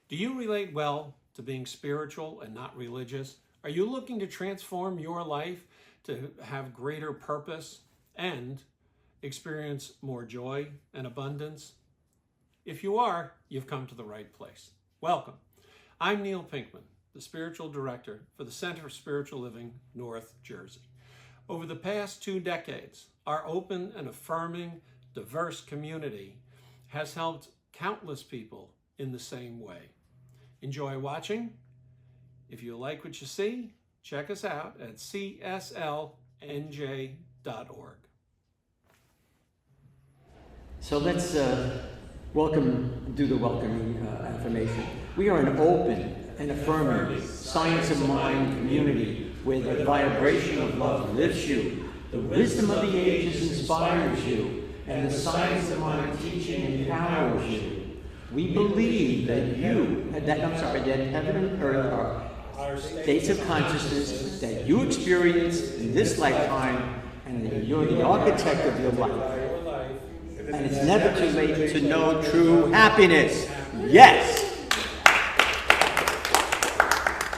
Do you relate well to being spiritual and not religious? Are you looking to transform your life to have greater purpose and experience more joy and abundance? If you are, you've come to the right place. Welcome. I'm Neil Pinkman, the Spiritual Director for the Center for Spiritual Living, North Jersey. Over the past 2 decades, our open and affirming, diverse community has helped countless people in the same way. Enjoy watching. If you like what you see, check us out at cslnj.org. So let's do the welcoming affirmation. We are an open and affirming science of mind community where the vibration of love lifts you, the wisdom of the ages inspires you, and the science of mind teaching empowers you. We believe that heaven and earth are states of consciousness that you experience in this lifetime, and that you're the architect of your life. And it's never too late to know true happiness. Yes!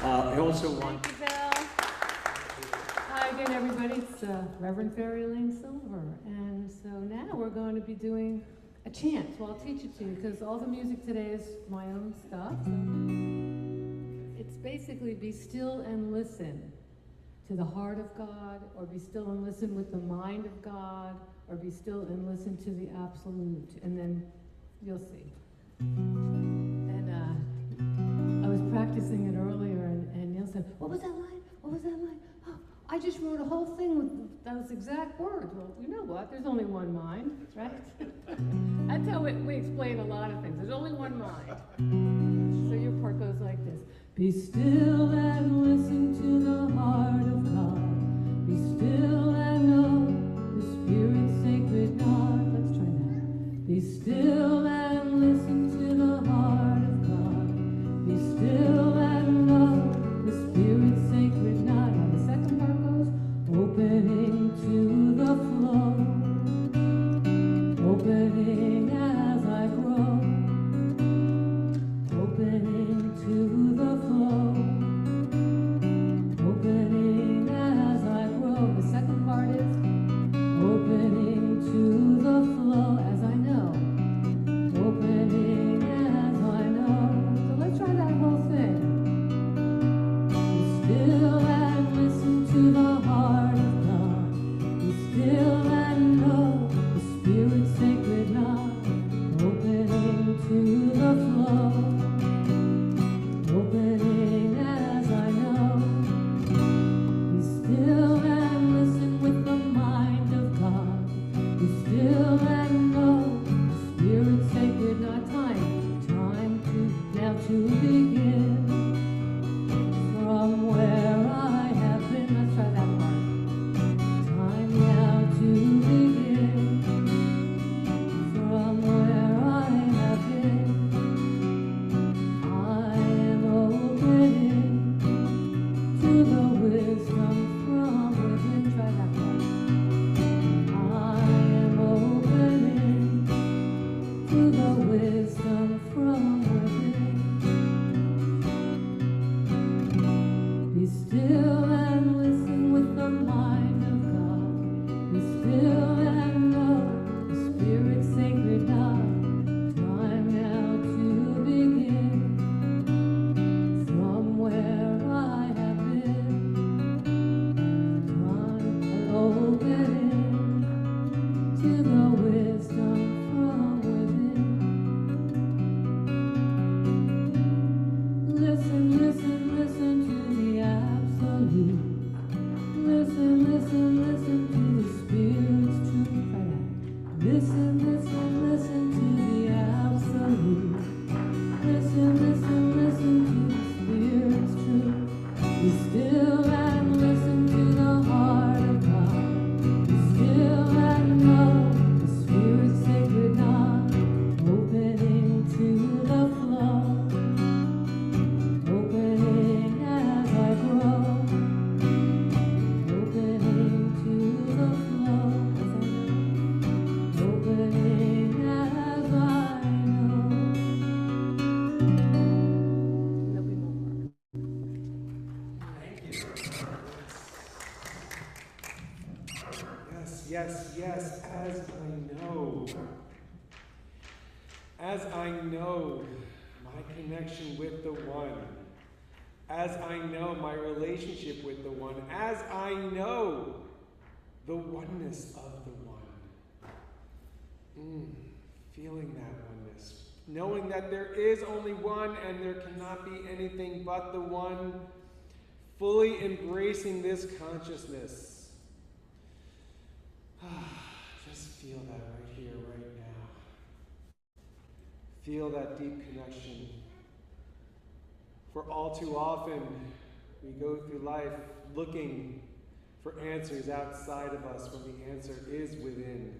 I also want... Thank you, Bill. Hi again, everybody. It's Reverend Fairy Elaine Silver. And so now we're going to be doing a chant. So I'll teach it to you because all the music today is my own stuff. So it's basically be still and listen to the heart of God, or be still and listen with the mind of God, or be still and listen to the absolute. And then you'll see. And I was practicing it earlier, and Neil said, "What was that line? What was that line? Oh, I just wrote a whole thing with those exact words." Well, you know what? There's only one mind, right? That's how we explain a lot of things. There's only one mind. So your part goes like this. Be still and listen to the heart of God. Be still and know the Spirit's sacred nod. Let's try that. Be still and listen to the heart of God. Be still and know the Spirit's sacred nod. Now the second part goes, opening to the flow, opening as I grow, opening to the flow, opening as I grow. The second part is opening to the flow as I know, opening as I know. So let's try that whole thing. Be still and listen to the heart of God. Be still and know the Spirit's sacred nod. Opening to the flow, opening as I know. Be still and listen with the mind of God. Be still and know the Spirit's sacred nod. Time to begin. From where I have been, let's try that part. Time now to begin. From where I have been, I am opening to the wisdom from within. Try that part. I am opening to the wisdom from within. know. As I know my connection with the One, as I know my relationship with the One, as I know the oneness of the One. Feeling that oneness. Knowing that there is only one and there cannot be anything but the One. Fully embracing this consciousness. Just feel that right here, right now. Feel that deep connection. For all too often, we go through life looking for answers outside of us when the answer is within.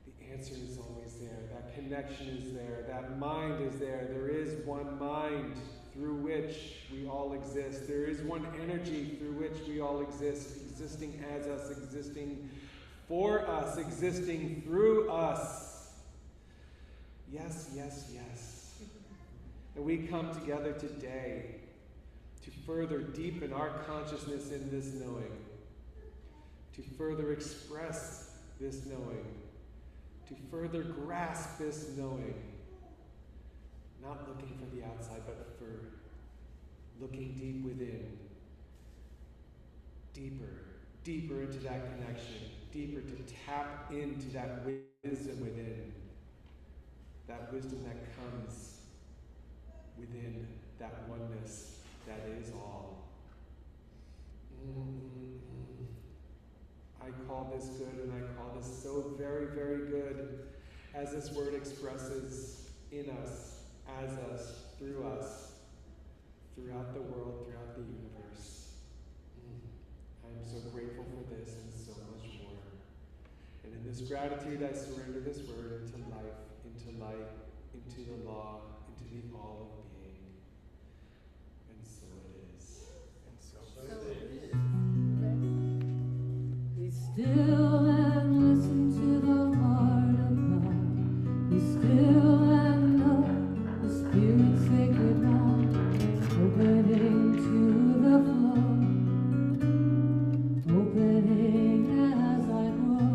The answer is always there. That connection is there. That mind is there. There is one mind through which we all exist. There is one energy through which we all exist, existing as us, existing for us, existing through us. Yes, yes, yes. And we come together today to further deepen our consciousness in this knowing, to further express this knowing, to further grasp this knowing. Not looking for the outside, but for looking deep within. Deeper into that connection. Deeper to tap into that wisdom within. That wisdom that comes within that oneness that is all. I call this good, and I call this so very, very good, as this word expresses in us, as us, throughout the world, throughout the universe. I am so grateful for this and so much more. And in this gratitude, I surrender this word into life, into light, into the law, into the all of being. And so it is. And so it is. Be still and listen to the heart of God. Be still and know the Spirit's sacred mouth, opening to the flow, opening as I grow,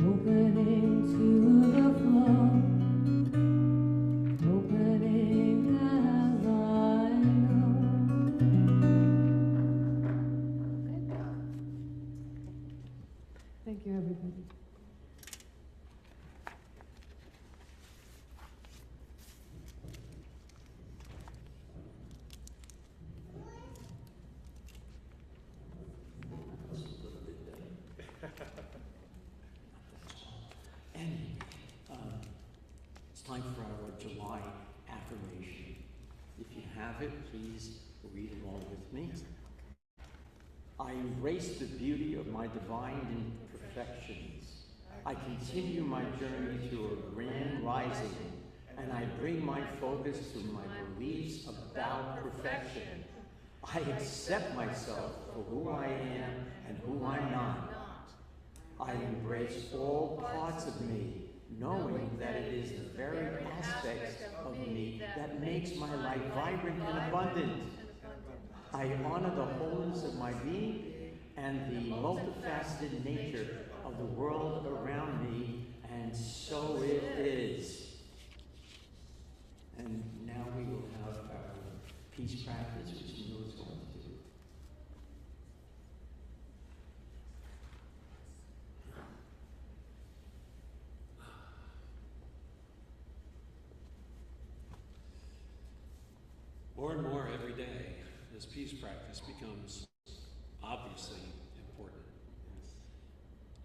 opening to the flow, opening as I know. Thank you, everybody. And it's time for our July affirmation. If you have it, please read along with me. I embrace the beauty of my divine imperfections. I continue my journey to a grand rising, and I bring my focus to my beliefs about perfection. I accept myself for who I am and who I'm not. I embrace all parts of me, knowing that it is the very aspects of me that makes my life vibrant and abundant. I honor the wholeness of my being and the multifaceted nature of the world around me, and so it is. And now we will have our peace practice, which Neil is going to do. More and more every day, this peace practice becomes obviously important.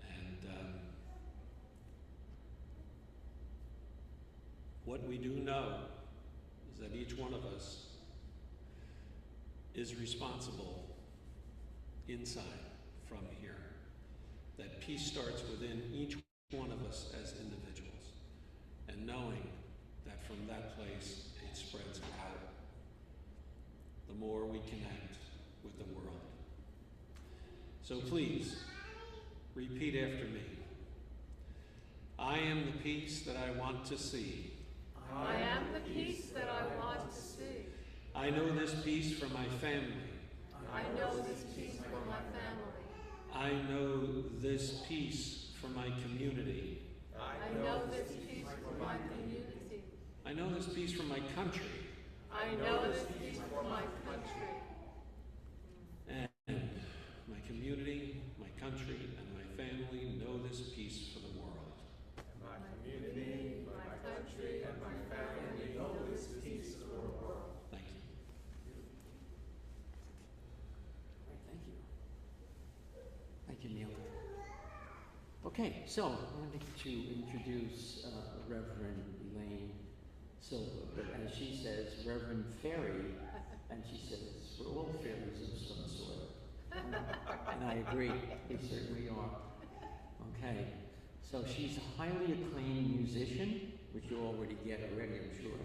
And what we do know is that each one of us is responsible inside from here. That peace starts within each one of us as individuals. And knowing that from that place it spreads out, the more we connect with the world. So please, repeat after me. I am the peace that I want to see. I am the peace that I want to see. I know this peace from my family. I know this peace from my family. I know this peace for my community. I know this peace for my community. I know this peace for my country. I know this peace for my country. And my community, my country, and my family know this peace for the world. My community, my country, and my family know this peace for the world. Thank you. Thank you. Thank you, Neil. Okay, so I wanted to introduce Reverend Elaine Silver, but as she says, Reverend Fairy, and she says, we're all fairies of some sort. And I agree, they certainly are. Okay, so she's a highly acclaimed musician, which you already get already, I'm sure.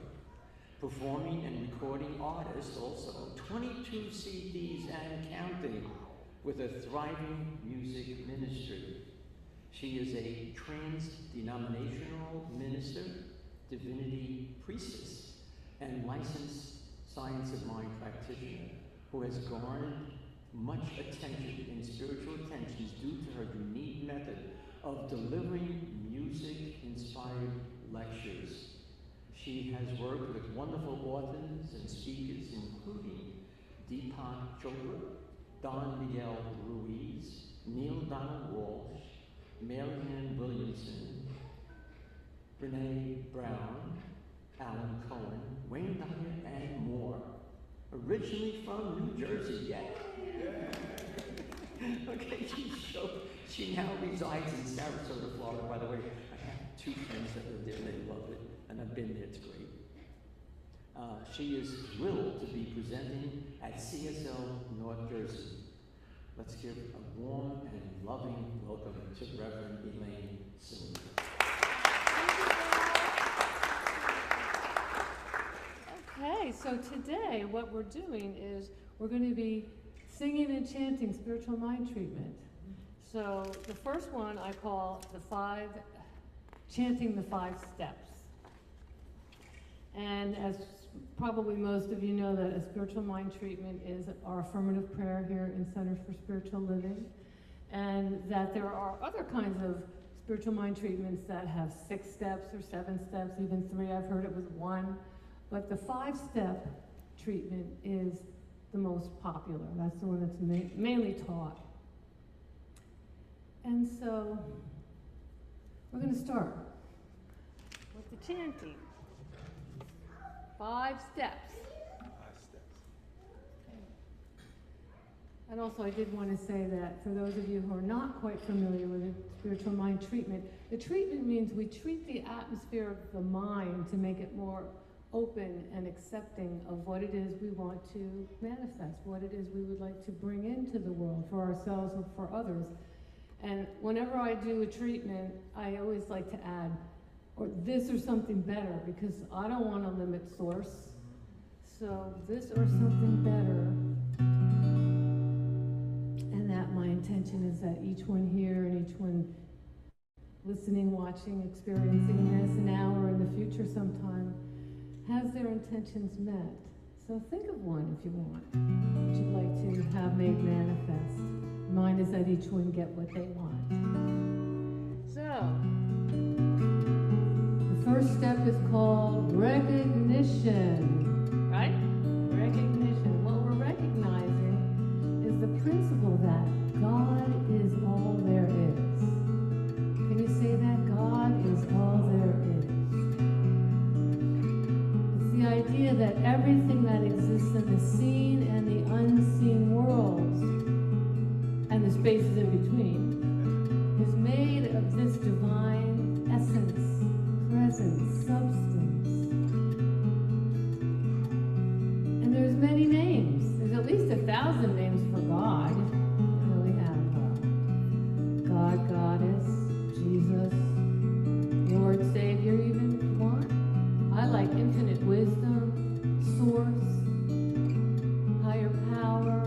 Performing and recording artist also, 22 CDs and counting, with a thriving music ministry. She is a trans-denominational minister, divinity priestess, and licensed science of mind practitioner who has garnered much attention in spiritual attentions due to her unique method of delivering music-inspired lectures. She has worked with wonderful authors and speakers including Deepak Chopra, Don Miguel Ruiz, Neil Donald Walsh, Marianne Williamson, Brene Brown, Alan Cohen, Wayne Dyer, and more. Originally from New Jersey, yet. Okay, she now resides in Sarasota, Florida. By the way, I have two friends that live there, and they love it, and I've been there, it's great. She is thrilled to be presenting at CSL North Jersey. Let's give a warm and loving welcome to Reverend Elaine Silver. Okay, so today what we're doing is we're going to be singing and chanting spiritual mind treatment. So the first one I call chanting the 5 steps. And as probably most of you know, that a spiritual mind treatment is our affirmative prayer here in Centers for Spiritual Living, and that there are other kinds of spiritual mind treatments that have 6 steps or 7 steps, even 3. I've heard it was 1. But the 5-step treatment is the most popular. That's the one that's mainly taught. And so we're going to start with the chanting. 5 steps. 5 steps. Okay. And also I did want to say that for those of you who are not quite familiar with the spiritual mind treatment, the treatment means we treat the atmosphere of the mind to make it more open and accepting of what it is we want to manifest, what it is we would like to bring into the world for ourselves and for others. And whenever I do a treatment, I always like to add, or this or something better, because I don't want to limit source. So this or something better. And that my intention is that each one here and each one listening, watching, experiencing this now or in the future sometime has their intentions met. So think of one if you want, that you'd like to have made manifest. Mine is that each one get what they want. So, the first step is called recognition, right? Recognition. What we're recognizing is the principle that God is all there is. Can you say that? God is all there is. The idea that everything that exists in the seen and the unseen worlds, and the spaces in between, is made of this divine essence, presence, substance. And there's many names. There's at least 1,000 names for God. You know, we have God, Goddess, Jesus, Lord, Savior, even if you want. I like infinite wisdom, source, higher power,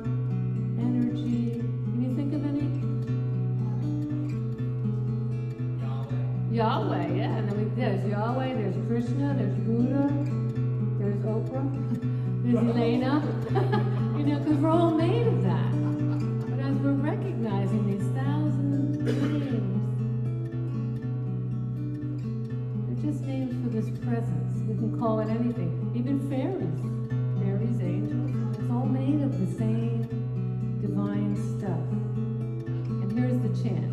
energy. Can you think of any? Yahweh, yeah. And then there's Yahweh, there's Krishna, there's Buddha, there's Oprah, there's Elena. You know, because we're all made of that. But as we're recognizing these just names for this presence. We can call it anything, even fairies, angels. It's all made of the same divine stuff. And here's the chant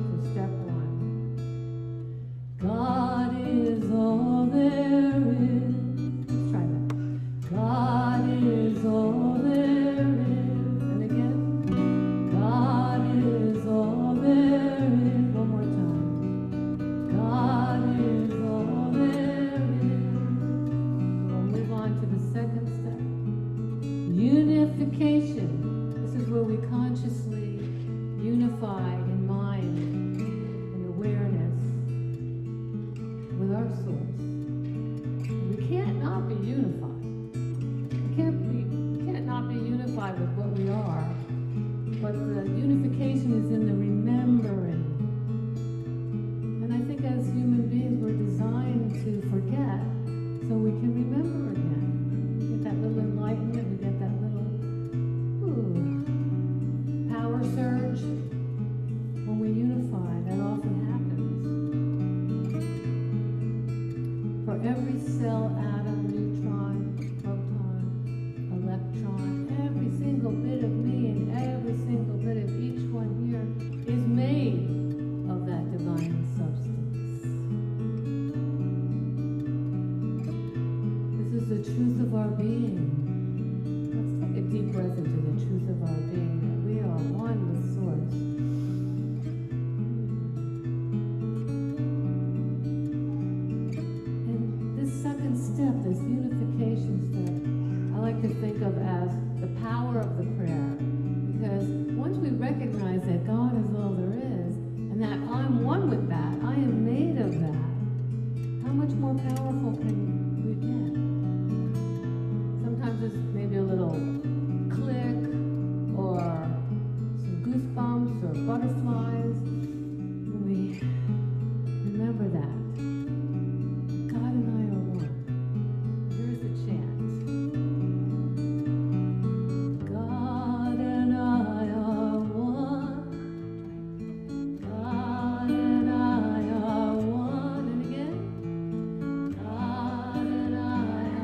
for step 1. God is all there is. Let's try that. God is all there is. And again, God is all there is. One more time. God is all there is. We'll move on to the second step. Unification. This is where we consciously unify in mind and awareness with our source. We can't not be unified. We can't not be unified with what we are. But the unification is in the remembering. And I think as human beings we're designed to forget so we can remember again. We get that little enlightenment, we get that little power surge. When we unify, that often happens. For every cell, atom, neutron, proton, electron, every single bit of me and every single bit of each one here is made of that divine substance. This is the truth of our being. Let's take a deep breath into the truth of our being, that we are one with Source. And this second step, this unification step, I like to think of as the power of the prayer. Because once we recognize that God is all there is, and that I'm one with that, I am made of that, how much more powerful can we get? Sometimes it's maybe a little click, or some goosebumps, or butterflies. When we remember that, God and I are one. Here's the chant. God and I are one. God and I are one. And again. God and I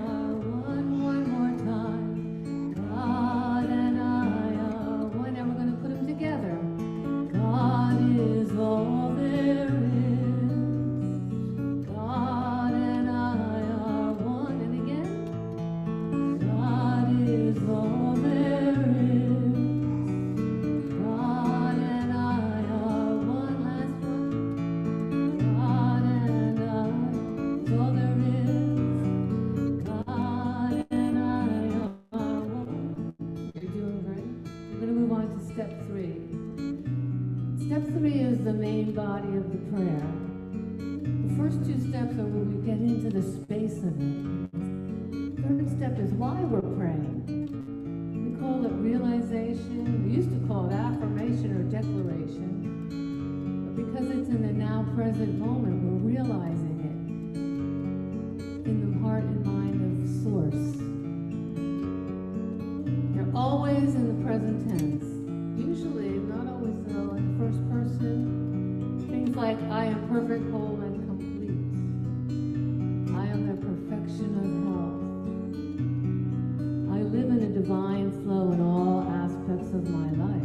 are one. One more time. God and I are one. And we're going to put them together. God is all there is. God and I are one. And again. God is all there is. God and I are one. Last one. God and I is all there is. God and I are one. You're doing great. We're going to move on to step 3. Step 3 is the main body of the prayer. The first 2 steps are where we get into the space of it. Third step is why we're praying. We call it realization. We used to call it affirmation or declaration. But because it's in the now present moment, we're realizing it in the heart and mind of Source. They're always in the present tense. Usually, not always though, in the first person. Things like, I am perfect, whole, and complete. I am the perfection of health. I live in a divine flow in all aspects of my life.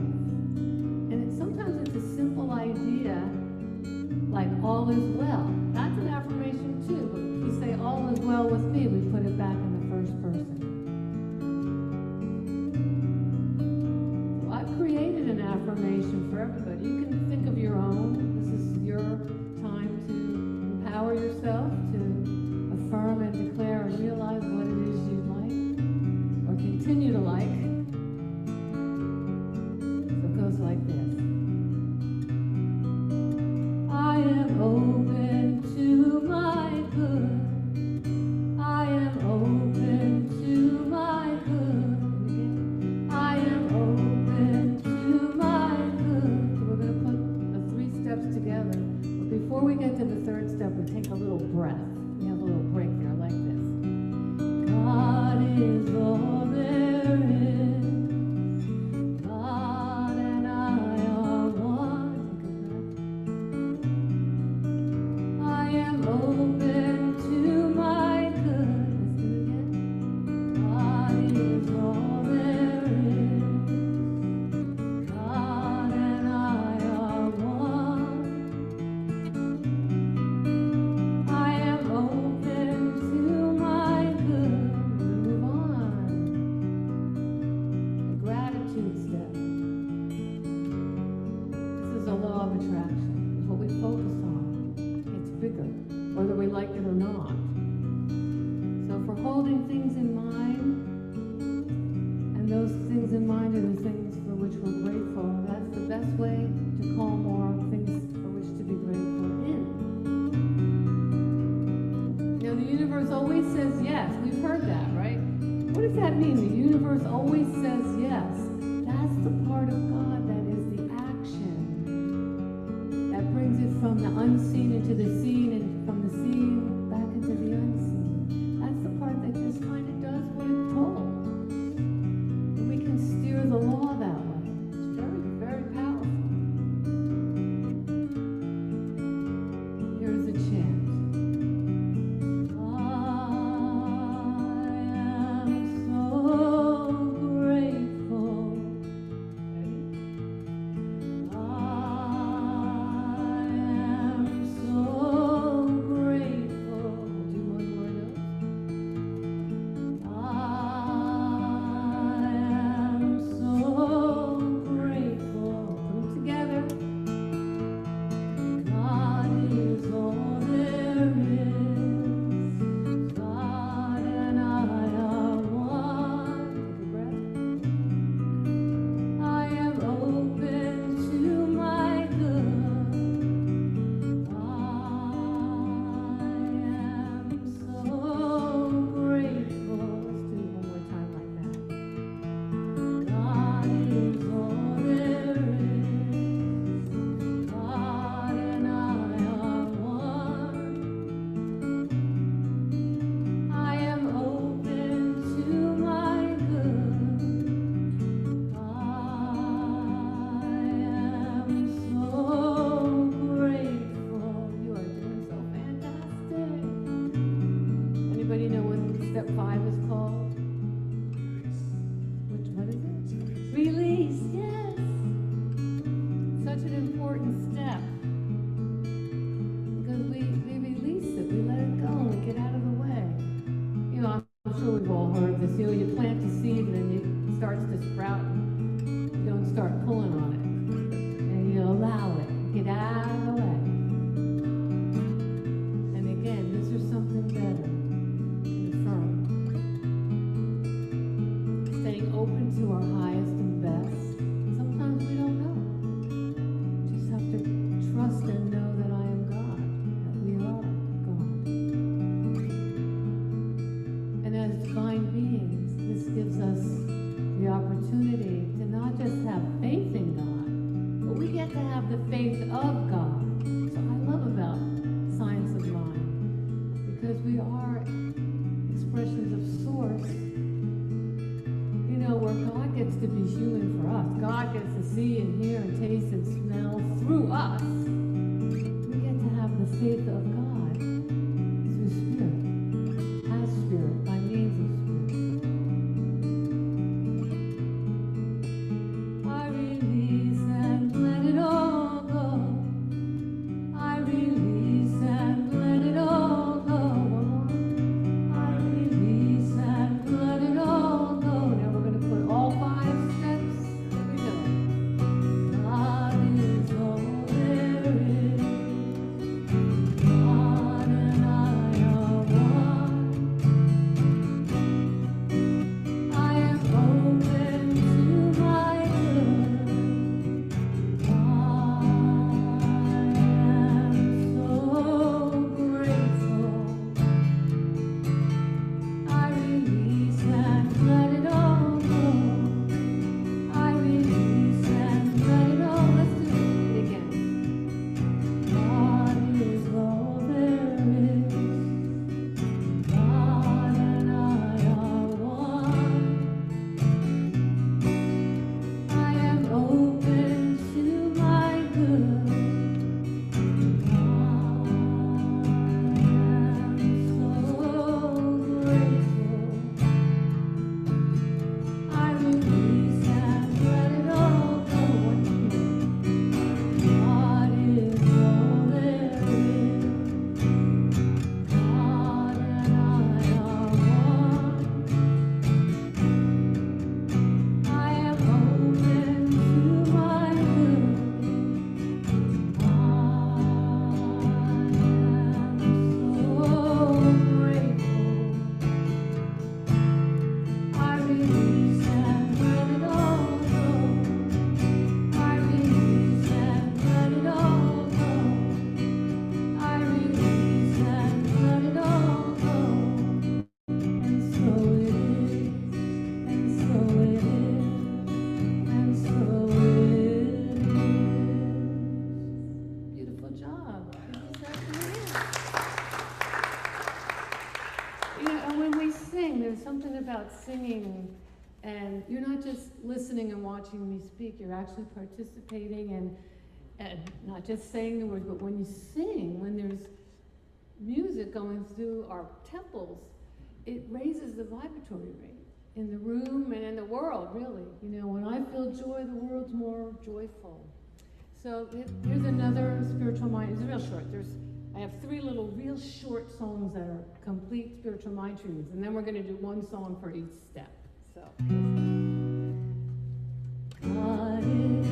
And sometimes it's a simple idea, like all is well. That's an affirmation too, but we say all is well with me, we put it back in the first person. So I've created an affirmation for everybody. You can think of your own. This is your time to empower yourself to affirm and declare and realize what it is you'd like or continue to like. So it goes like this. I am open to my good. I am open to my good. And again, I am open to my good. So we're going to put the 3 steps together. But before we get to the third step, we take a little breath. We have a little break there like this. God is all there is. God and I are one. Take a breath. I am whether we like it or not. So if we're holding things in mind, and those things in mind are the things for which we're grateful, that's the best way to call more things for which to be grateful in. You know, the universe always says yes. We've heard that, right? What does that mean? The universe always says yes. That's the part of God that is the action. That brings it from the unseen into the seen, and from the seen back into the unseen. That's the part that just kind of does what it's told. And we can steer the law that way. It's very, very powerful. Here's a chant. God sing, there's something about singing, and you're not just listening and watching me speak, you're actually participating and not just saying the words, but when you sing, when there's music going through our temples, it raises the vibratory rate in the room and in the world, really. You know, when I feel joy, the world's more joyful. So here's another spiritual mind. It's real short. I have 3 little real short songs that are complete spiritual mind treatments, and then we're going to do one song for each step. So, God is,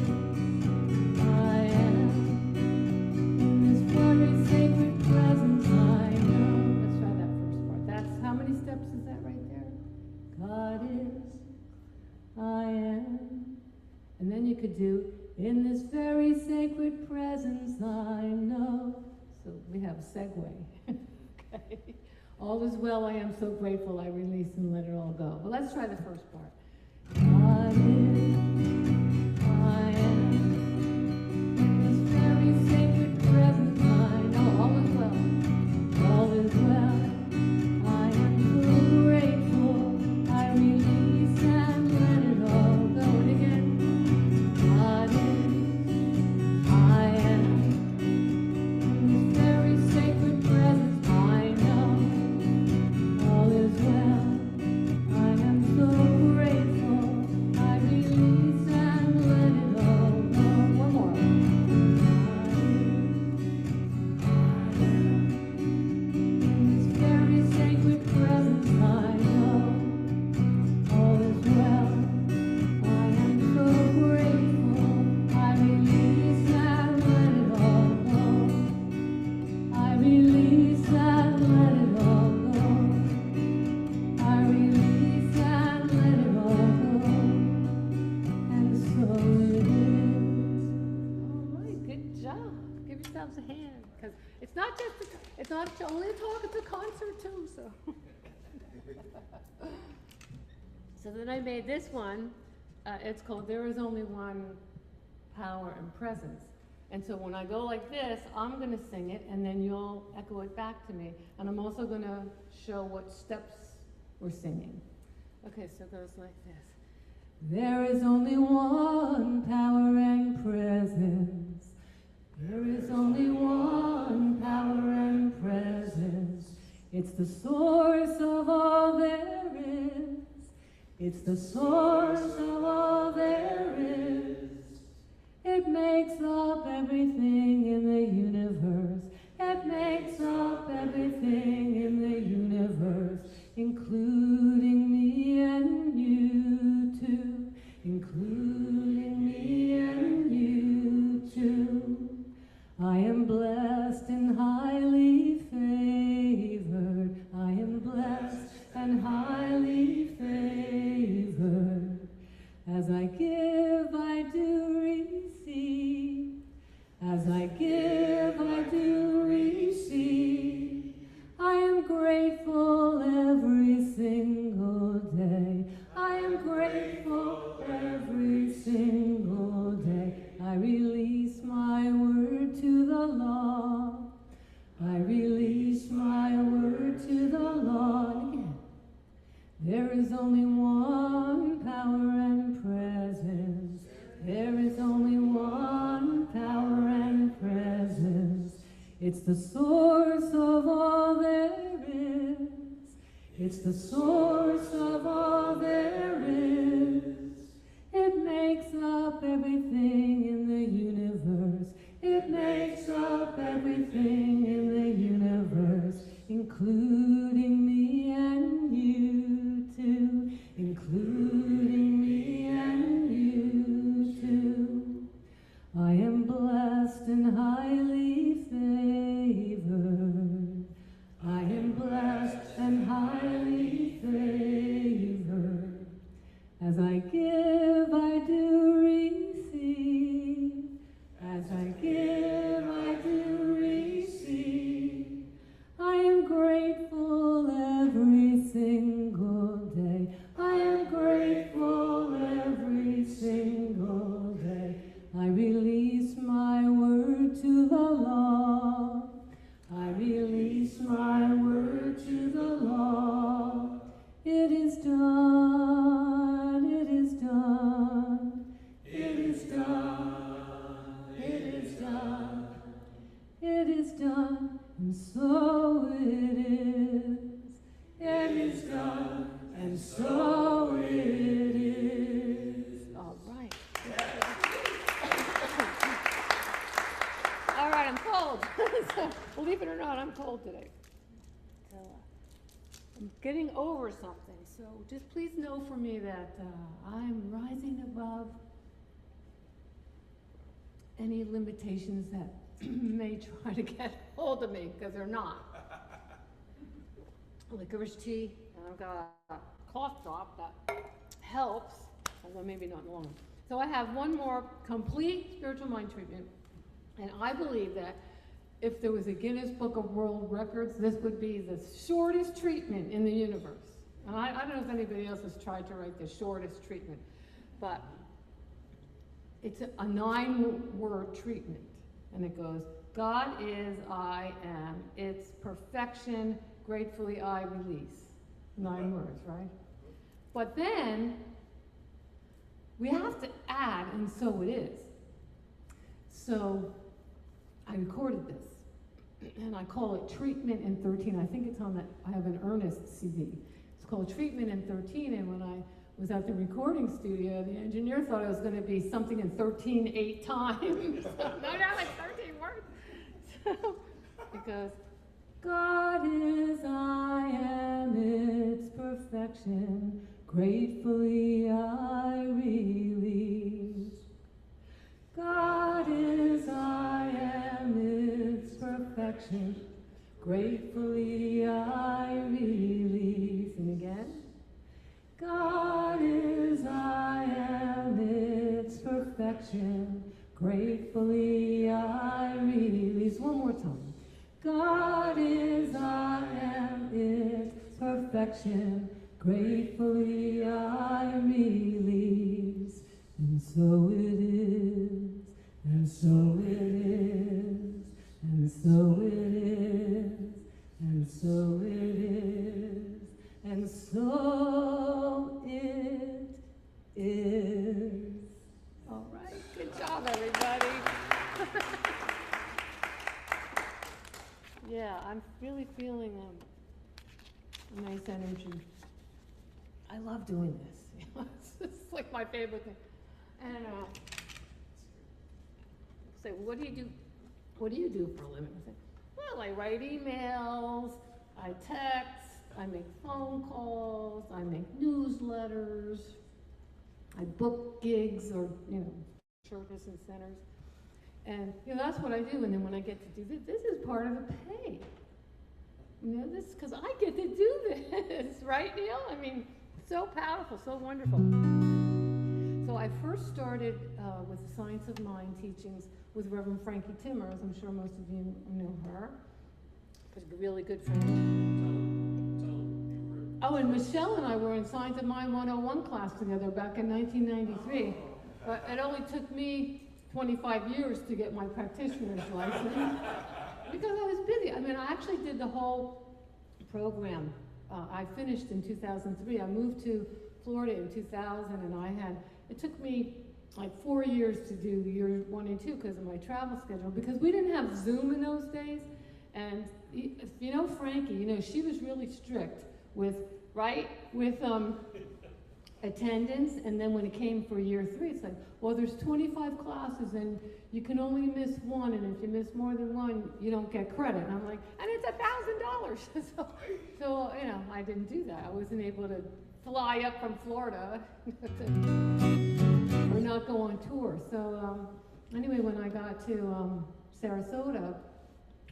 I am, in this very sacred presence I know. Let's try that first part. That's, how many steps is that right there? God is, I am. And then you could do, in this very sacred presence I know. So we have a segue. Okay. All is well, I am so grateful, I release and let it all go. But let's try the first part. God is, I am, in this very sacred presence I know. All is well, all is well. I am so grateful, I release and let it all go. And again, God is, I am, in this very sacred presence I know. All is well, I am so grateful, I release and let it all go. One more. In this very sacred presence I know. All is well, I am so grateful, I release and let it all go. I release and let it all go. I release and let it all go. And so it is. All right, good job. Give yourselves a hand, because it's not only a talk, it's a concert too. So then I made this one. It's called "There Is Only One Power and Presence." And so when I go like this, I'm going to sing it, and then you'll echo it back to me. And I'm also going to show what steps we're singing. Okay, so it goes like this. There is only one power and presence. There is only one power and presence. It's the source of all there is. It's the source of all there is. It makes up everything in the universe. It makes up everything in the universe, including me and you too. Including me and you too. I am blessed and highly favored. I am blessed and highly favored. As I give, I do receive. As I give, I do receive. I am grateful every single day. I am grateful every single day. I release my word to the law. I release my word to the law. And again, there is only one power and presence. There is only one power and presence. It's the source of all there is. It's the source of all there is. It makes up everything in the universe. It makes up everything in the universe, including me and you too. Including me and you too. I am blessed and highly favored. I am blessed and highly favored. I'm getting over something. So just please know for me that I'm rising above any limitations that may try to get hold of me, because they're not. Licorice tea, and I've got a cough drop that helps, although maybe not long. So I have one more complete spiritual mind treatment, and I believe that if there was a Guinness Book of World Records, this would be the shortest treatment in the universe. And I don't know if anybody else has tried to write the shortest treatment, but it's a 9-word treatment. And it goes, God is, I am, it's perfection, gratefully I release. 9 words, right? But then, we have to add, and so it is. So, I recorded this, and I call it Treatment in 13. I think it's on that, I have an Ernest CD. It's called Treatment in 13, and when I was at the recording studio, the engineer thought it was going to be something in 13 8 times. No, like 13 words. So it goes, God is, I am, its perfection, gratefully I release. God is, I am, its perfection, gratefully I release. And again. God is, I am, its perfection, gratefully I release. One more time. God is, I am, its perfection, gratefully I release. And so it is, and so it is, and so it is, and so it is, and so it is. All right, good job, everybody. Yeah, I'm really feeling a nice energy. I love doing this. It's like my favorite thing. And say, what do you do? What do you do for a living? I say, well, I write emails, I text, I make phone calls, I make newsletters, I book gigs or, churches and centers. And, that's what I do. And then when I get to do this is part of the pay. This, because I get to do this, right, Neil? I mean, so powerful, so wonderful. So I first started with the Science of Mind teachings with Reverend Frankie Timmers. I'm sure most of you know her. She's a really good friend. Oh, and Michelle and I were in Science of Mind 101 class together back in 1993. But it only took me 25 years to get my practitioner's license because I was busy. I mean, I actually did the whole program. I finished in 2003. I moved to Florida in 2000, and it took me like 4 years to do years 1 and 2 because of my travel schedule, because we didn't have Zoom in those days. And Frankie, she was really strict with attendance, and then when it came for year 3, it's like, well, there's 25 classes and you can only miss 1, and if you miss more than 1, you don't get credit. And I'm like, and it's $1,000. So I didn't do that. I wasn't able to fly up from Florida or not go on tour. So anyway, when I got to Sarasota,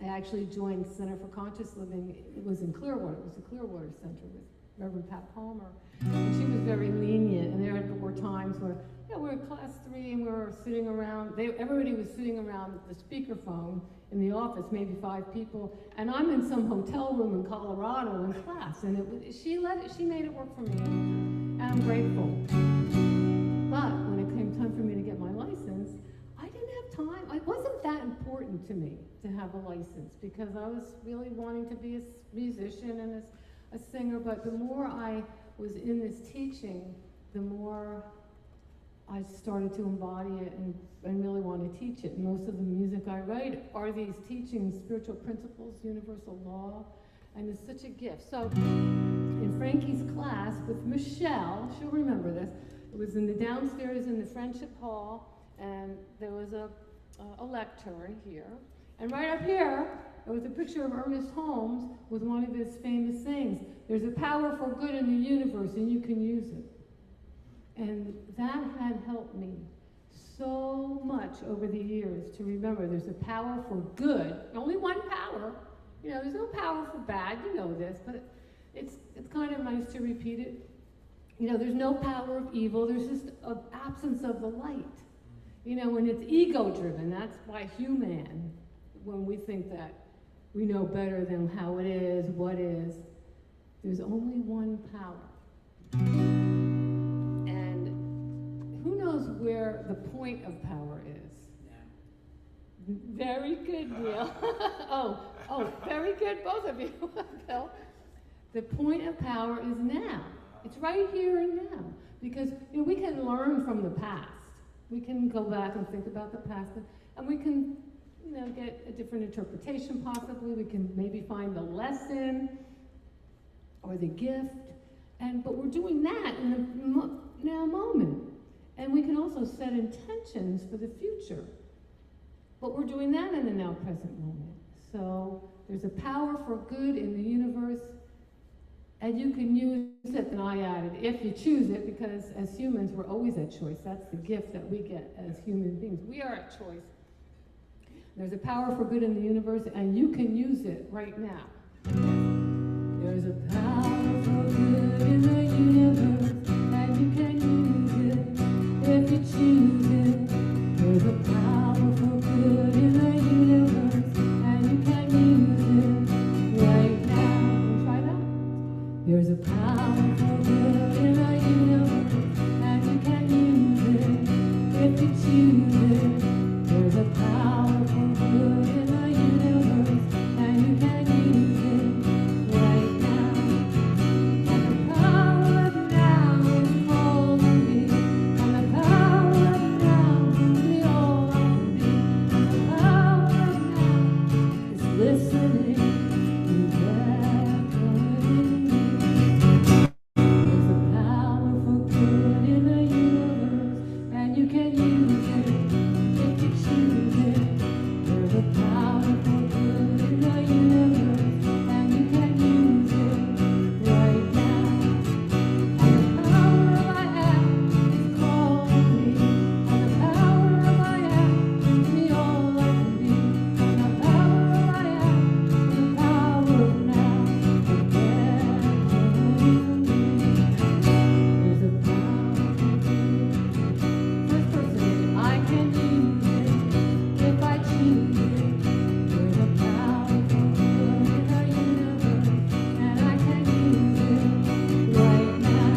I actually joined Center for Conscious Living. It was in Clearwater. It was the Clearwater Center with Reverend Pat Palmer. And she was very lenient, and there were times where, we were in class 3 and we were sitting around, everybody was sitting around the speakerphone in the office, maybe 5 people, and I'm in some hotel room in Colorado in class, and she made it work for me, and I'm grateful. But when it came time for me to get my license, I didn't have time. It wasn't that important to me to have a license because I was really wanting to be a musician and a singer, but the more I was in this teaching, the more I started to embody it and really want to teach it. Most of the music I write are these teachings, spiritual principles, universal law, and it's such a gift. So in Frankie's class with Michelle, she'll remember this, it was in the downstairs in the Friendship Hall, and there was a lectern here, and right up here It was a picture of Ernest Holmes with one of his famous sayings, there's a power for good in the universe and you can use it. And that had helped me so much over the years to remember there's a power for good, only one power. You know, there's no power for bad, you know this, but it's kind of nice to repeat it. You know, there's no power of evil, there's just an absence of the light. You know, when it's ego-driven, that's why human, when we think that we know better than how it is, what is, there's only one power. And who knows where the point of power is? Yeah. Very good, Neil. oh, very good, both of you, Bill. The point of power is now. It's right here and now. Because you know, we can learn from the past. We can go back and think about the past, and we can, you know, get a different interpretation possibly. We can maybe find the lesson or the gift, but we're doing that in the now moment. And we can also set intentions for the future. But we're doing that in the now present moment. So there's a power for good in the universe, and you can use it, and I added, if you choose it, because as humans, we're always at choice. That's the gift that we get as human beings. We are at choice. There's a power for good in the universe, and you can use it right now. There's a power for good in the universe, and you can use it if you choose it. There's a power for good in the universe, and you can use it right now. Try that. There's a power for good in the universe, and you can use it if you choose it. There's a power for good in the universe, and you can use it right now. And the power of now is calling me, and the power of now is me all I can be. And the power of now is listening to beckoning me. There's a power for good in the universe, and you can use it if you choose it. There's a power for good in the universe, and you can use it right now. And the power of I am is calling me, and the power of I am is me all I can be. And the power of I am is the power of now, and beckoning me. There's a power for good. First person, I can use it if I choose it. There's a power for good in the universe, and I can use it right now.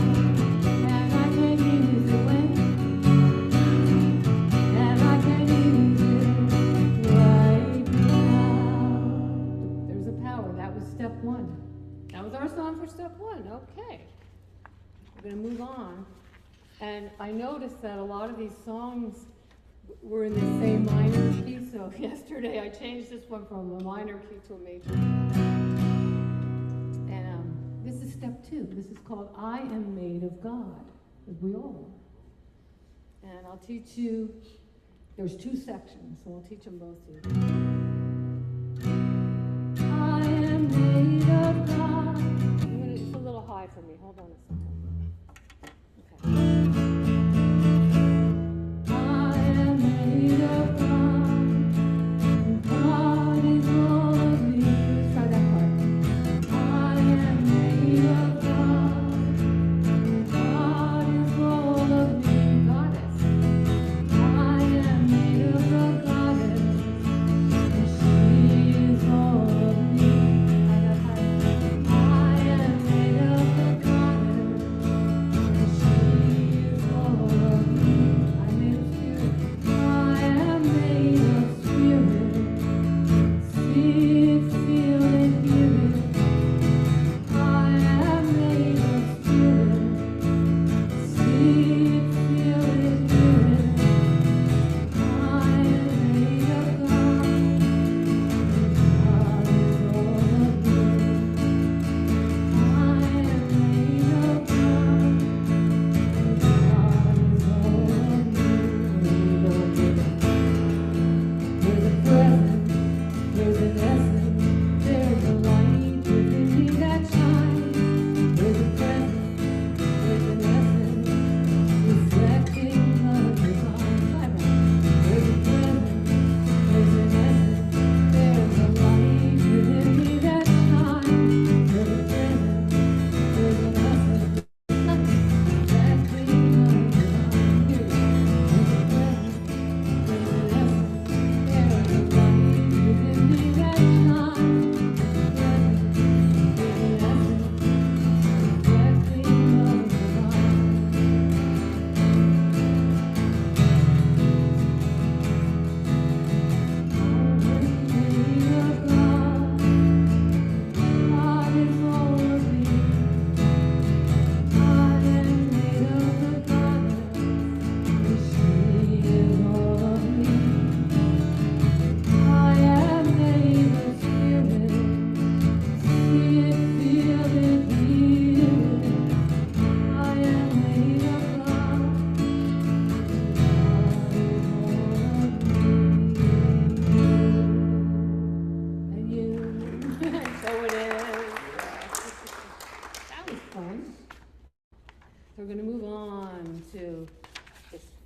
And I can use it when, and I can use it right now. There's a power. That was step one. That was our song for step one. Okay. We're going to move on. And I noticed that a lot of these songs were in the same minor key, so yesterday I changed this one from a minor key to a major. And this is step two. This is called I Am Made of God, as we all are. And I'll teach you, there's two sections, so I'll teach them both to you. I am made of God. It's a little high for me. Hold on a second. Okay. I am made of God, and God is all of me. Let's try that part. I am made of God, and God is all of me. Goddess. I am made of a goddess, and she is all of me. I am made of a goddess.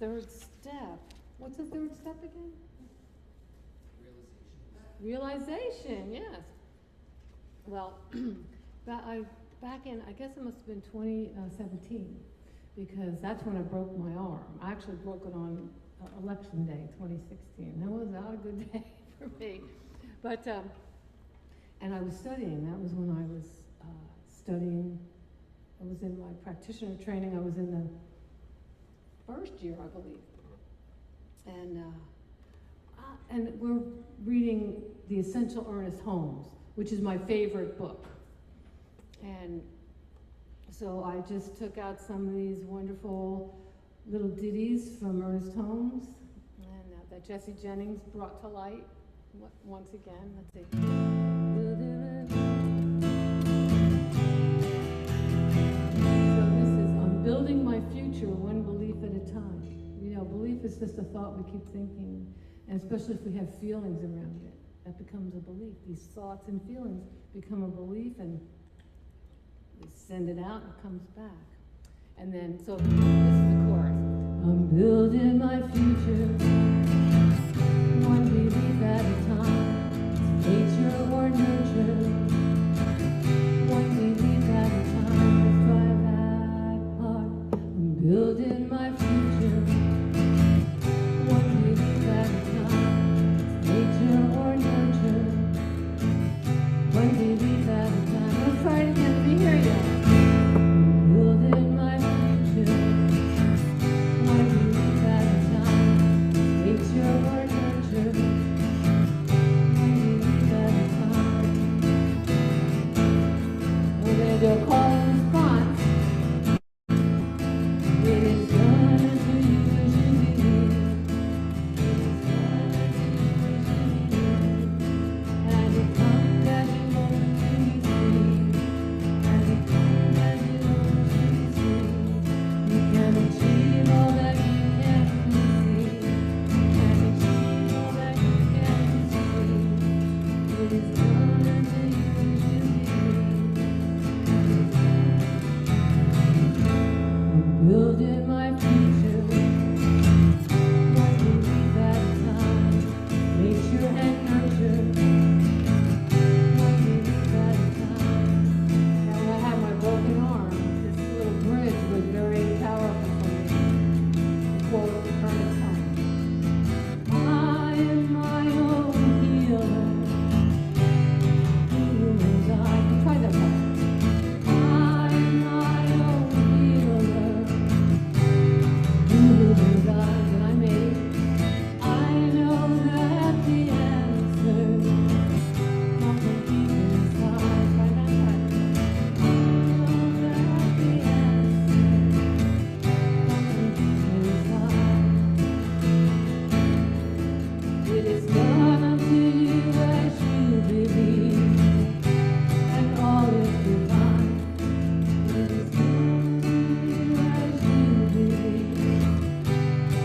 third step. What's the third step again? Realization, yes. Well, back in, I guess it must have been 2017, because that's when I broke my arm. I actually broke it on election day, 2016. That was not a good day for me. But, and I was studying. That was when I was studying. I was in my practitioner training. I was in the first year, I believe. And we're reading The Essential Ernest Holmes, which is my favorite book. And so I just took out some of these wonderful little ditties from Ernest Holmes, and that Jesse Jennings brought to light once again. Let's see. So this is, I'm building my future one belief at a time. You know, belief is just a thought we keep thinking, and especially if we have feelings around it, that becomes a belief. These thoughts and feelings become a belief, and we send it out and it comes back. And then, so this is the chorus. I'm building my future, one belief at a time. Nature or nurture, one belief at a time. Let's try that part. I'm building my future, one belief at a time. Nature or nurture, one belief at a time. Let's try it again. Let me hear you. Building my future, one belief at a time. Nature or nurture, one belief at a time. We're going to do a call and response. It is done unto you as you believe. It is done unto you as you believe. And it comes as you want to receive. And it comes as you want to receive. You can achieve all that you can conceive. You can achieve all that you can conceive. It is done unto you as you believe. I'm building my future, one belief at a time. Nature and nurture, one belief at a time. Now when I had my broken arm, this little bridge was very powerful for me. The quote of Ernest Holmes. I am my own healer. Who is I? Try that part. I am my own healer. Who is I? And I made it. I know that the answer comes from deep inside. Try that part. I know that the answer comes from deep inside. It is done unto you as you believe, and all is divine. It is done unto you as you believe,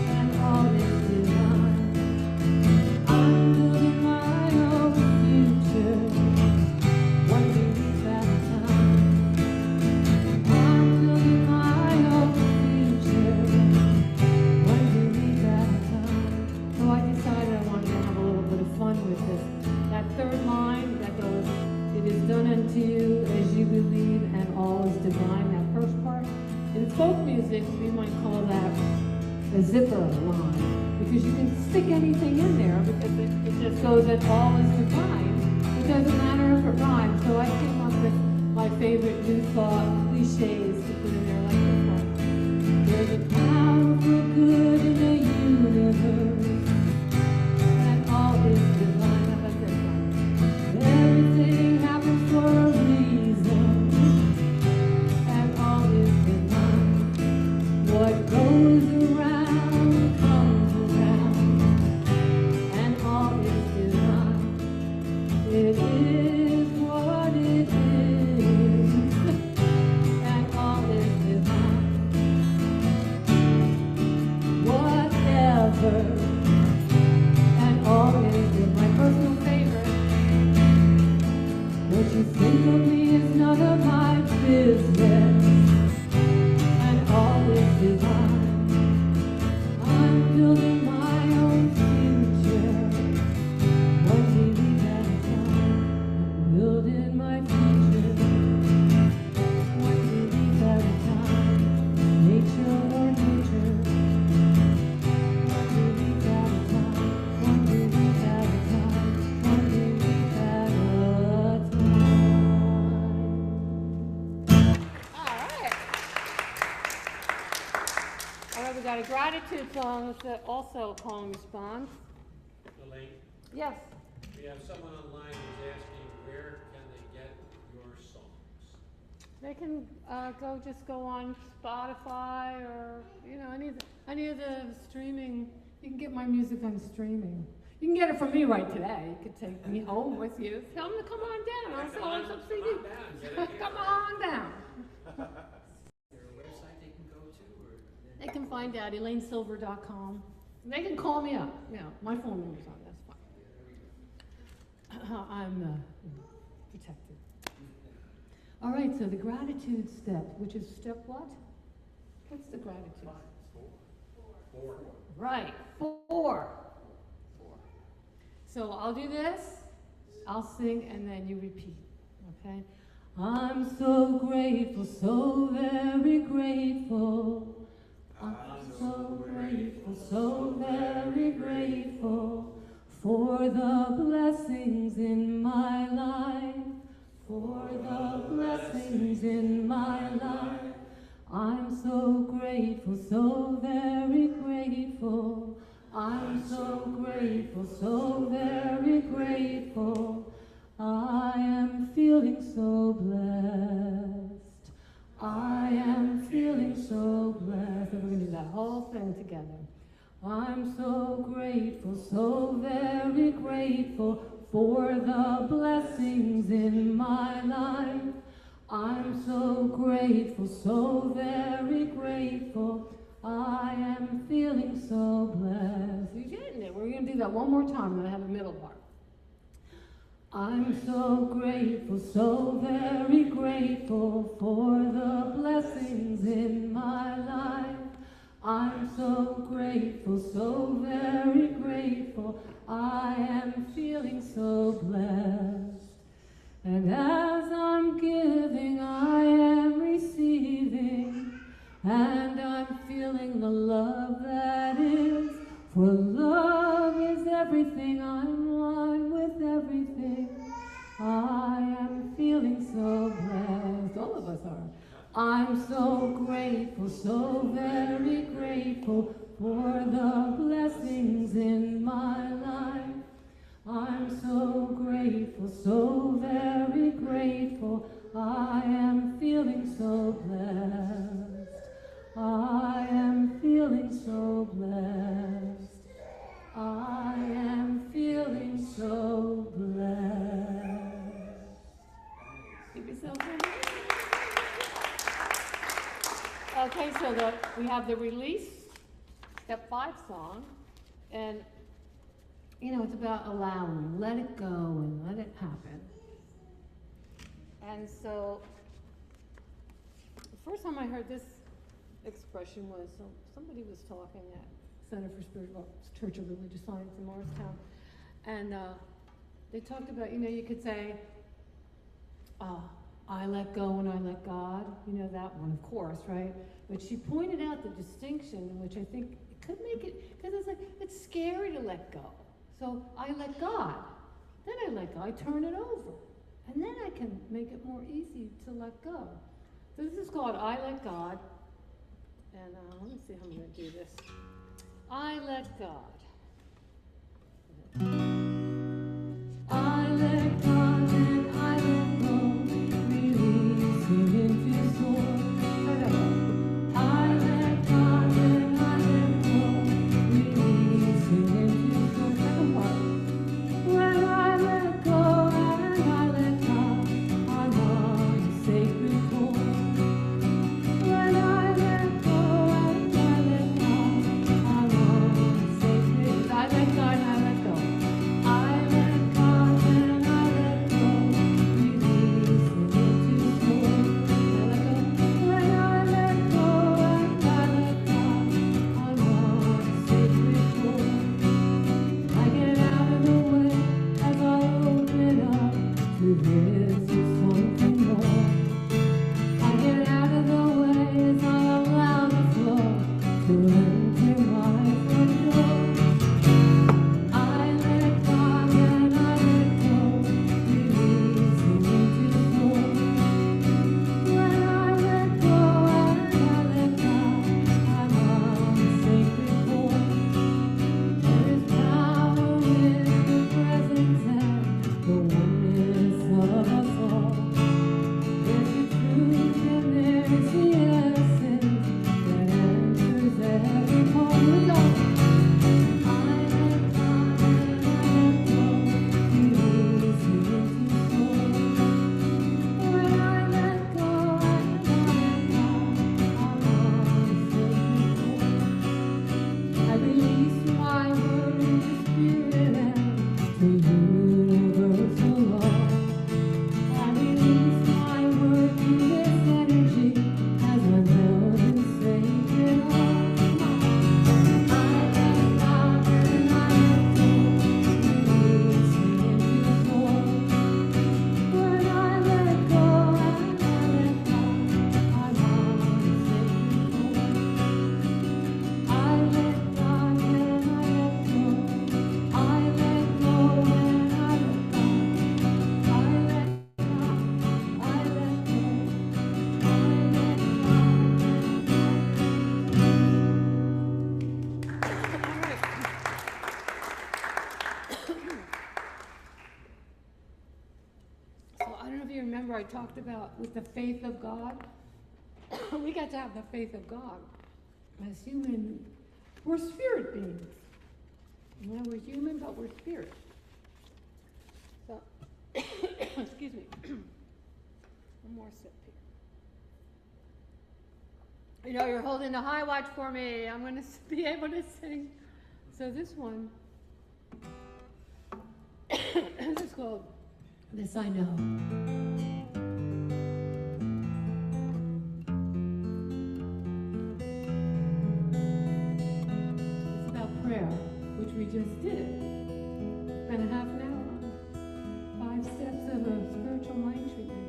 and all is divine. I'm building my own future, one belief at a time. I'm building my own future, one belief at a time. So I decided I wanted to have a little bit of fun with this. That third line that goes, it is done unto you as you believe, and all is divine. That first part. In folk music, we might call that a zipper line, because you can stick anything in there, because it just goes that all is divine. It doesn't matter if it rhymes. So I came up with my favorite new thought cliches to put in there, like this one. There's a powerful good in the universe, and all is divine. How about this one? Everything happens for a reason, and all is divine. What goes around comes around, and all is divine. It is what it is, and all is divine. got a gratitude song that's also a call and response. Elaine, Yes. we have someone online who's asking, where can they get your songs? They can just go on Spotify or any of the streaming. You can get my music on streaming. You can get it from me right today. You could take me home with you. Tell them to come on down. I'll sell them some CDs. Come on down. Is there a website they can go to? Or They can find out elainesilver.com. They can call me up. Yeah, my phone number's on. That's fine. I'm protected. All right, so the gratitude step, which is step what? What's the gratitude? Four. Right, 4. So I'll do this, I'll sing, and then you repeat, okay? I'm so grateful, so very grateful. I'm so grateful, so very grateful for the blessings in my life, for the blessings in my life. I'm so grateful, so very grateful. I'm so grateful, so very grateful. I am feeling so blessed. I am feeling so blessed. And we're going to do that whole thing together. I'm so grateful, so very grateful for the blessings in my life. I'm so grateful, so very grateful. I am feeling so blessed. You're getting it. We're going to do that one more time, then I have a middle part. I'm so grateful, so very grateful for the blessings in my life. I'm so grateful, so very grateful. I am feeling so blessed. And as I'm giving, I am receiving. And I'm feeling the love that is. For love is everything, I'm one with everything. I am feeling so blessed, all of us are. I'm so grateful, so very grateful for the blessings in my life. I'm so grateful, so very grateful. I am feeling so blessed. I am feeling so blessed. I am feeling so blessed. Give yourself a hand. Okay, so we have the release, step 5 song, and it's about allowing, let it go and let it happen. And so, the first time I heard this expression was somebody was talking at Center for Spiritual Church of Religious Science in Morristown, and they talked about, you could say, I let go and I let God, that one, of course, right? But she pointed out the distinction, which I think could make it, because it's scary to let go. So I let God, then I let go, I turn it over, and then I can make it more easy to let go. So this is called I Let God, and let me see how I'm going to do this. I let God. I let God and I let go, releasing into soar. I let God and I let go, releasing into soar. Second part. When I let go and I let God, I want a sacred core. When I let go and I let God, I want a sacred. I let God and I let go. I let God and I let talked about with the faith of God. We got to have the faith of God. As human, we're spirit beings. You know, we're human, but we're spirit. So, excuse me. One more sip here. You know, you're holding the high watch for me. I'm going to be able to sing. So this one, this is called This I Know. It's about prayer, which we just did. Spent a half an hour on 5 steps of a spiritual mind treatment.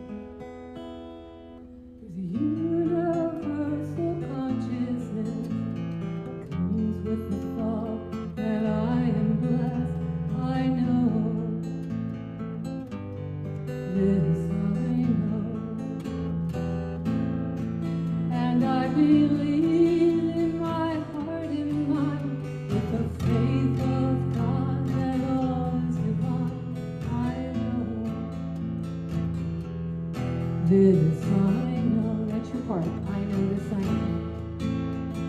There's a universal consciousness that comes with the thought that I am blessed. I know. This I know. And I believe in my heart and mind with the faith of God that all is divine. I know. This I know. That's your part. I know this I know.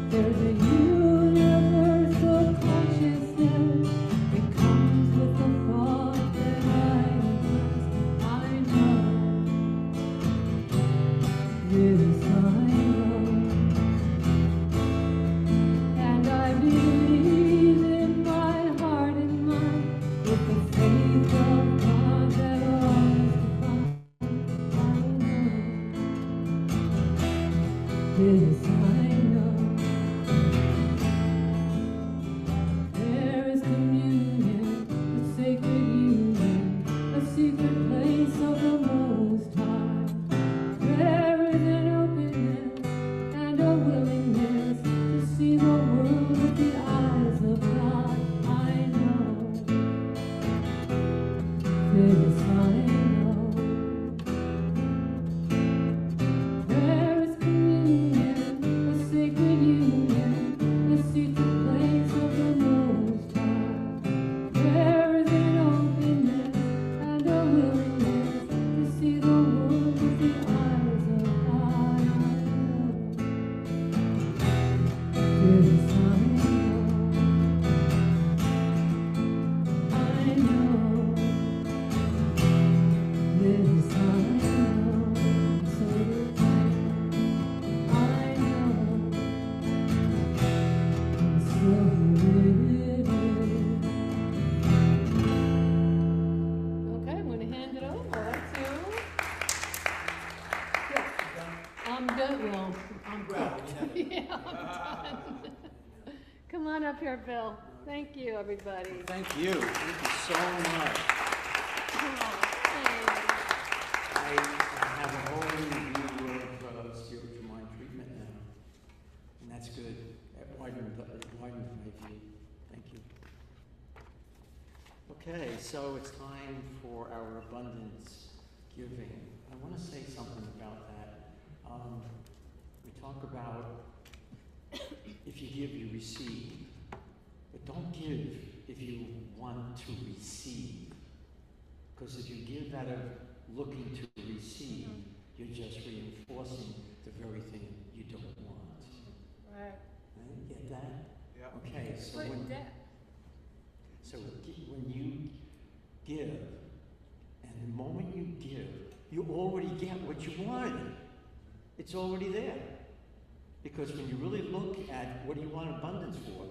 There's a universal consciousness that comes with the thought that I am blessed. I know. This I know. And I believe in my heart and mind with the faith of God that all is divine. I know. This I know. There is communion, a sacred union, a secret place of the Most High. There is an openness and a willingness to see the world with the eyes of God. I know. This I know. There is communion, a sacred union, a secret place of the Most High. There is an openness and a willingness to see the world with the eyes of God. This I know. I know. This I know. So this I know. So it is. Okay, I'm going to hand it over to. Yeah, I'm done. Well, I'm cooked. Yeah, I'm done. Come on up here, Bill. Thank you, everybody. Thank you. Thank you so much. Oh, thanks. I have a whole new view of spiritual mind treatment now, and that's good. It widened my view. Thank you. Okay, so it's time for our abundance giving. I want to say something about that. We talk about if you give, you receive. But don't give if you want to receive. Because if you give out of looking to receive, you're just reinforcing the very thing you don't want. Right. Right? Get that? Yeah. Okay, so What when, that? so when you give, and the moment you give, you already get what you wanted. It's already there. Because when you really look at what do you want abundance for?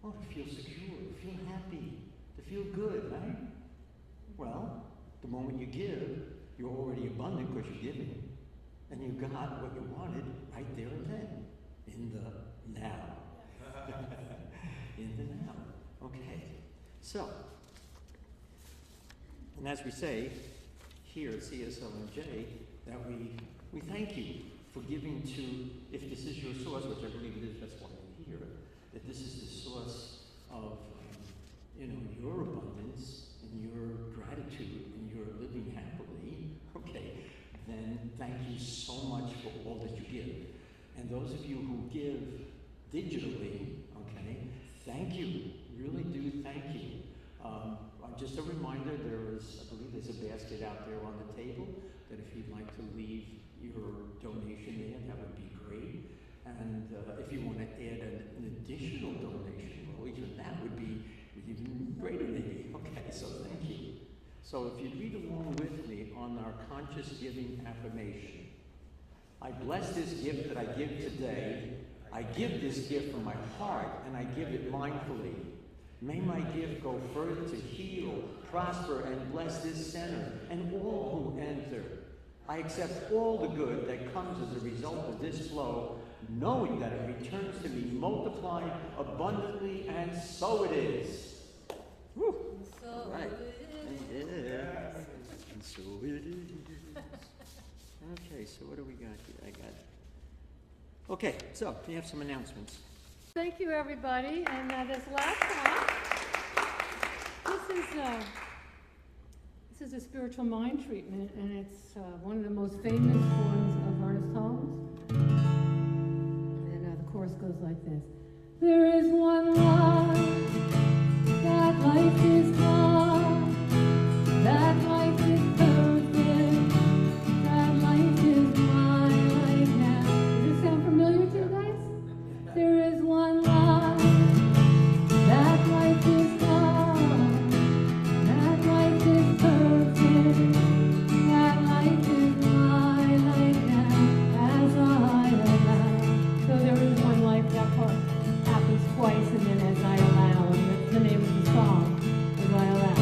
Oh, to feel secure, to feel happy, to feel good, right? Well, the moment you give, you're already abundant because you're giving. And you got what you wanted right there and then, in the now. In the now. Okay. So, and as we say here at CSLMJ, that we thank you for giving to, if this is your source, which I believe it is, that's why I'm here, that this is the source of, your abundance and your gratitude and your living happily, okay, then thank you so much for all that you give. And those of you who give digitally, okay, thank you, really do thank you. Just a reminder, I believe there's a basket out there on the table that if you'd like to leave your donation there, that would be great. And if you want to add an additional donation, well, even that would be even greater maybe. Okay, so thank you. So if you read along with me on our conscious giving affirmation, I bless this gift that I give today. I give this gift from my heart, and I give it mindfully. May my gift go further to heal, prosper, and bless this center and all who enter. I accept all the good that comes as a result of this flow, knowing that it returns to me multiplied abundantly, and so it is. Woo. So All right. it And so it is. Okay, so what do we got here? I got. Okay, so we have some announcements. Thank you, everybody. And this last one, this is a spiritual mind treatment, and it's one of the most famous forms of Ernest Holmes. And the chorus goes like this: there is one life, that life is God, that life is perfect, that life is my life now. Does this sound familiar to you guys? There is one life, that life is God, that life is perfect, that life is my life now, as I allow. So there is one life, that part happens twice, and then as I allow, and that's the name of the song, as I allow.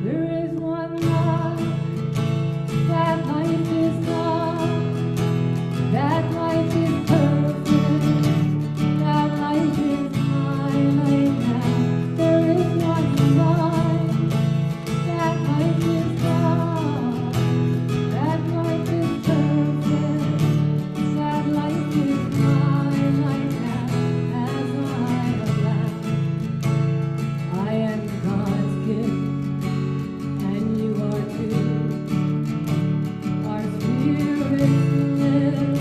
There is one life, that life is God, that life is perfect, that life is my life now. There is one life, that life is God, that life is perfect, that life is my life now, as I allow. I am God's gift, and you are too. Our spirits live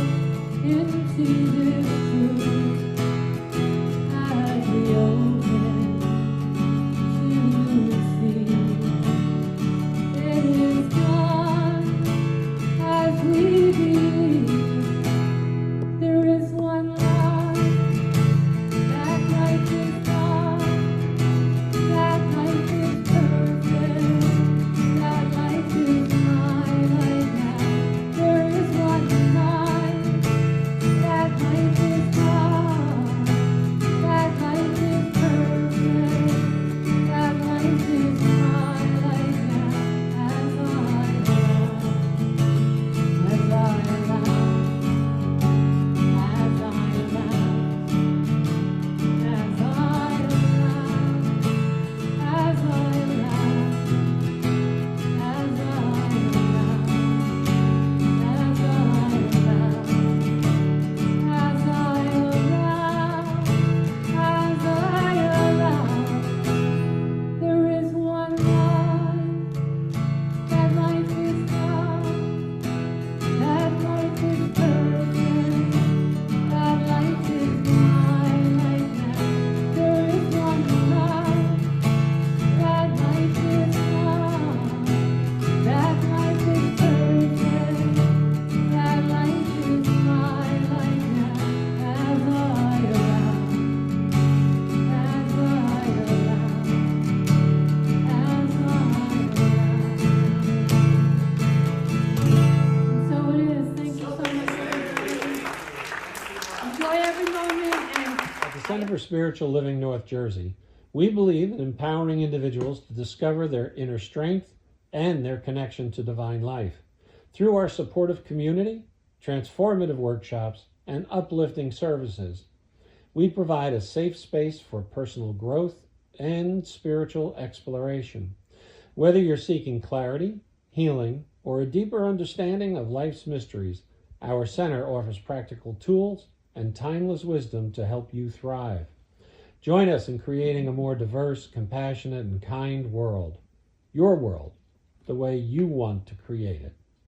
into this truth as we open to receive. It is done as we believe. There is one life, that life is God, that life is perfect, that life is my life now. There is one life, that life is God, that life is perfect, that life is my life now, as I allow, as I allow, as I allow, as I allow, as I allow, as I allow, as I allow, as I allow. There is one life, that life is God, that life is perfect, that life is my life now. There is one life, that life is God, that life is perfect, that life is my life now, as I allow, as I allow, as I allow. So it is. Thank you so much. Enjoy every moment, and At the Center for Spiritual Living North Jersey, we believe in empowering individuals to discover their inner strength and their connection to divine life. Through our supportive community, transformative workshops, and uplifting services, we provide a safe space for personal growth and spiritual exploration. Whether you're seeking clarity, healing, or a deeper understanding of life's mysteries, our center offers practical tools and timeless wisdom to help you thrive. Join us in creating a more diverse, compassionate, and kind world. Your world, the way you want to create it.